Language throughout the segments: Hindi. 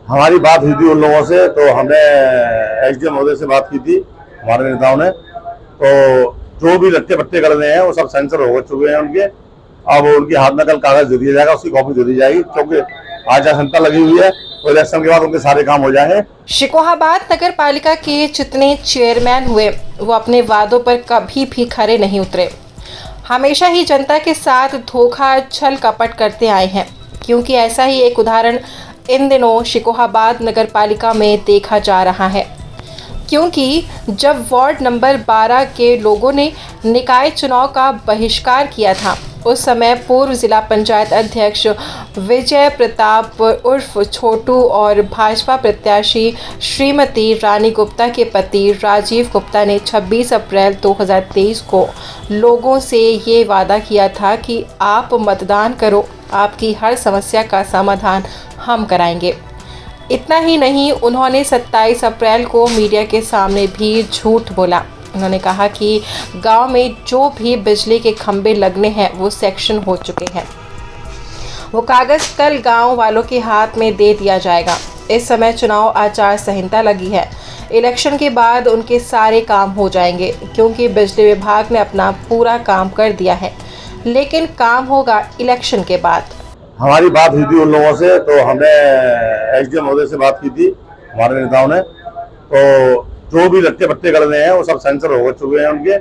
हमारी बात हुई थी उन लोगों से, तो हमने एसडीएम महोदय से बात की थी, हमारे नेताओं ने। तो जो भी लट्टे पट्टे कर रहे हैं वो सब सेंसर हो चुके हैं उनके। अब उनके हाथ में कल कागज दे दिया जाएगा, उसकी कॉपी दे दी जाएगी, क्योंकि आचार संहिता लगी हुई है, तो इलेक्शन के बाद उनके सारे काम हो जाएंगे। शिकोहाबाद नगर पालिका के जितने चेयरमैन हुए वो अपने वादों पर कभी भी खरे नहीं उतरे। हमेशा ही जनता के साथ धोखा छल कपट करते आए हैं, क्योंकि ऐसा ही एक उदाहरण इन दिनों शिकोहाबाद नगर पालिका में देखा जा रहा है। क्योंकि जब वार्ड नंबर 12 के लोगों ने निकाय चुनाव का बहिष्कार किया था, उस समय पूर्व जिला पंचायत अध्यक्ष विजय प्रताप उर्फ छोटू और भाजपा प्रत्याशी श्रीमती रानी गुप्ता के पति राजीव गुप्ता ने 26 अप्रैल 2023 को लोगों से ये वादा किया था कि आप मतदान करो, आपकी हर समस्या का समाधान हम कराएंगे। इतना ही नहीं, उन्होंने 27 अप्रैल को मीडिया के सामने भी झूठ बोला। उन्होंने कहा कि गांव में जो भी बिजली के खंभे लगने हैं वो सेक्शन हो चुके हैं, वो कागज़ कल गांव वालों के हाथ में दे दिया जाएगा। इस समय चुनाव आचार संहिता लगी है, इलेक्शन के बाद उनके सारे काम हो जाएंगे, क्योंकि बिजली विभाग ने अपना पूरा काम कर दिया है, लेकिन काम होगा इलेक्शन के बाद। हमारी बात हुई थी उन लोगों से, तो हमने एसडीएम महोदय से बात की थी, हमारे नेताओं ने। तो जो भी लट्टे पट्टे कर रहे हैं वो सब सेंसर हो चुके हैं उनके।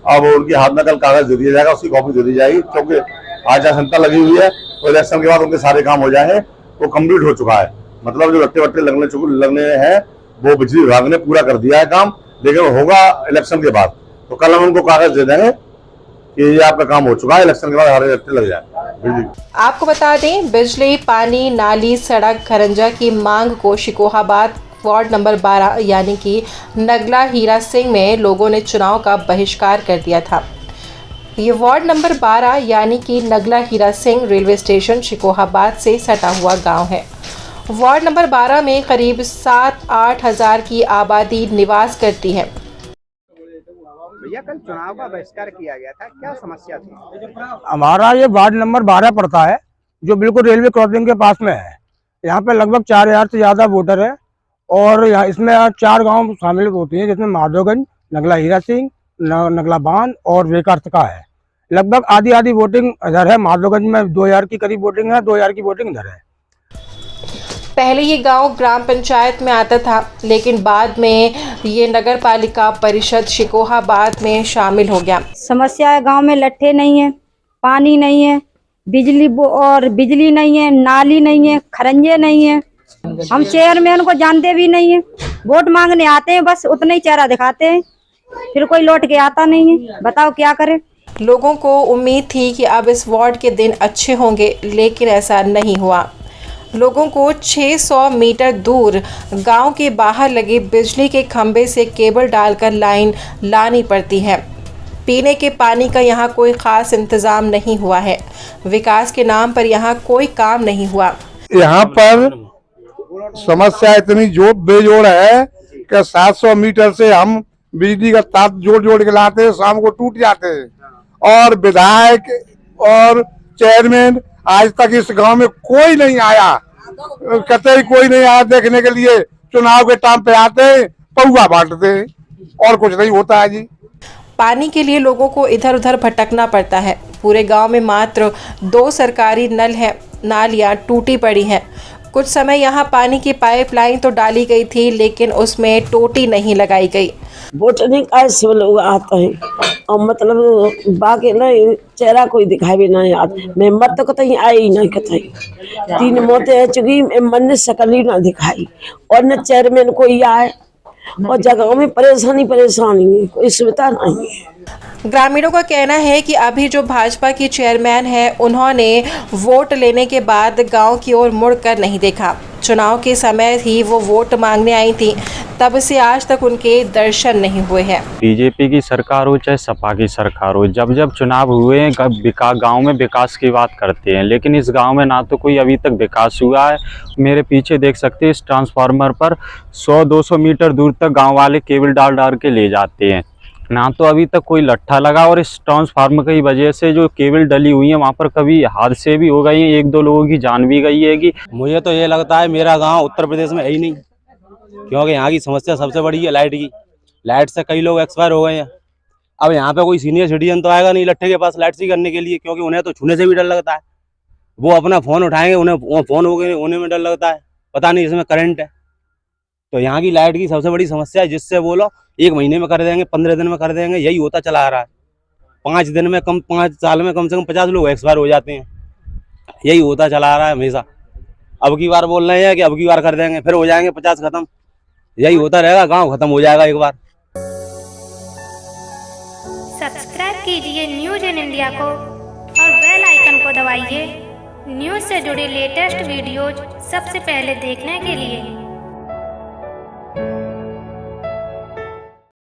अब उनके हाथ में कल कागज दे दिया जाएगा, उसकी कॉपी दे दी जाएगी, क्योंकि आचार संहिता लगी हुई है, तो इलेक्शन के बाद उनके सारे काम हो जाएंगे। वो कम्प्लीट हो चुका है, मतलब जो लट्टे पट्टे लगने हैं वो बिजली विभाग ने पूरा कर दिया है काम, लेकिन होगा इलेक्शन के बाद। तो कल हम उनको कागज दे देंगे कि ये आपका काम हो चुका है, इलेक्शन के बाद हमारे लट्टे लग जाए। आपको बता दें, बिजली, पानी, नाली, सड़क, खरंजा की मांग को शिकोहाबाद वार्ड नंबर 12 यानी कि नगला हीरा सिंह में लोगों ने चुनाव का बहिष्कार कर दिया था। ये वार्ड नंबर 12 यानी कि नगला हीरा सिंह रेलवे स्टेशन शिकोहाबाद से सटा हुआ गांव है। वार्ड नंबर 12 में करीब 7-8 हज़ार की आबादी निवास करती है। भैया, कल चुनाव का बहिष्कार किया गया था, क्या समस्या थी? हमारा ये वार्ड नंबर 12 पड़ता है, जो बिल्कुल रेलवे क्रॉसिंग के पास में है। यहाँ पे लगभग 4000 से ज़्यादा वोटर है, और यहाँ इसमें 4 गांव शामिल होती हैं, जिसमें माधोगंज, नगला हीरा सिंह, नगला बांध और वेकर्स का है। लगभग आधी वोटिंग इधर है। माधोगंज में 2000 की करीब वोटिंग है, 2000 की वोटिंग इधर है। पहले ये गांव ग्राम पंचायत में आता था, लेकिन बाद में ये नगर पालिका परिषद शिकोहाबाद में शामिल हो गया। समस्या है, गांव में लट्ठे नहीं है, पानी नहीं है, बिजली नहीं है, नाली नहीं है, खरंजे नहीं है। हम चेयरमैन को जानते भी नहीं है, वोट मांगने आते हैं, बस उतना ही चेहरा दिखाते हैं, फिर कोई लौट के आता नहीं है। बताओ क्या करें। लोगों को उम्मीद थी कि अब इस वार्ड के दिन अच्छे होंगे, लेकिन ऐसा नहीं हुआ। लोगों को 600 मीटर दूर गांव के बाहर लगे बिजली के खंभे से केबल डालकर लाइन लानी पड़ती है। पीने के पानी का यहाँ कोई ख़ास इंतज़ाम नहीं हुआ है। विकास के नाम पर यहाँ कोई काम नहीं हुआ। यहाँ पर समस्या इतनी बेजोड़ है कि 700 मीटर से हम बिजली का तार जोड़ के लाते हैं, शाम को टूट जाते हैं। और विधायक और चेयरमैन आज तक इस गांव में कोई नहीं आया, कतई कोई नहीं आया देखने के लिए। चुनाव के टाइम पे आते हैं, पौवा बांटते हैं, और कुछ नहीं होता है जी। पानी के लिए लोगों को इधर उधर भटकना पड़ता है। पूरे गांव में मात्र 2 सरकारी नल हैं, नालियां टूटी पड़ी हैं। कुछ समय यहाँ पानी की पाइपलाइन तो डाली गई थी, लेकिन उसमें टोटी नहीं लगाई गई। वोटिंग ऐसे लोग आता है, और मतलब बाकी नहीं चेहरा कोई दिखाई भी नहीं आता। मैं मत तो कतई आई नहीं, कतई 3 मौतें है चुकी, मन ने शकल ही ना दिखाई, और न चेयरमैन कोई आए, और जगह में परेशानी है, कोई सुविधा नहीं है। ग्रामीणों का कहना है कि अभी जो भाजपा की चेयरमैन है, उन्होंने वोट लेने के बाद गांव की ओर मुड़कर नहीं देखा। चुनाव के समय ही वो वोट मांगने आई थी, तब से आज तक उनके दर्शन नहीं हुए हैं। बीजेपी की सरकार हो चाहे सपा की सरकार हो, जब जब चुनाव हुए हैं गांव में विकास की बात करते हैं, लेकिन इस गांव में ना तो कोई अभी तक विकास हुआ है। मेरे पीछे देख सकते हैं, इस ट्रांसफार्मर पर 100-200 मीटर दूर तक गांव वाले केबल डाल के ले जाते हैं, ना तो अभी तक कोई लट्ठा लगा, और इस ट्रांसफार्मर की वजह से जो केबल डली हुई है वहाँ पर कभी हादसे भी हो गए हैं, 1-2 लोगों की जान भी गई है। कि मुझे तो ये लगता है मेरा गांव उत्तर प्रदेश में है ही नहीं, क्योंकि यहाँ की समस्या सबसे बड़ी है लाइट की। लाइट से कई लोग एक्सपायर हो गए हैं। अब यहाँ पे कोई सीनियर सिटीजन तो आएगा नहीं लट्ठे के पास लाइट सी करने के लिए, क्योंकि उन्हें तो छूने से भी डर लगता है। वो अपना फ़ोन उठाएंगे, उन्हें फ़ोन होने में डर लगता है, पता नहीं इसमें करंट है। तो यहाँ की लाइट की सबसे बड़ी समस्या है, जिससे बोलो 1 महीने में कर देंगे, 15 दिन में कर देंगे, यही होता चला आ रहा है। 5 साल में कम से कम 50 लोग एक्सपायर हो जाते हैं, यही होता चला आ रहा है हमेशा। अब की बार बोल रहे हैं कि अब की बार कर देंगे, फिर हो जाएंगे 50 खत्म, यही होता रहेगा, गांव खत्म हो जाएगा एक बार। सब्सक्राइब कीजिए न्यूज़ इन इंडिया को और बेल आइकन को दबाइए न्यूज़ से जुड़े लेटेस्ट वीडियोज सबसे पहले देखने के लिए।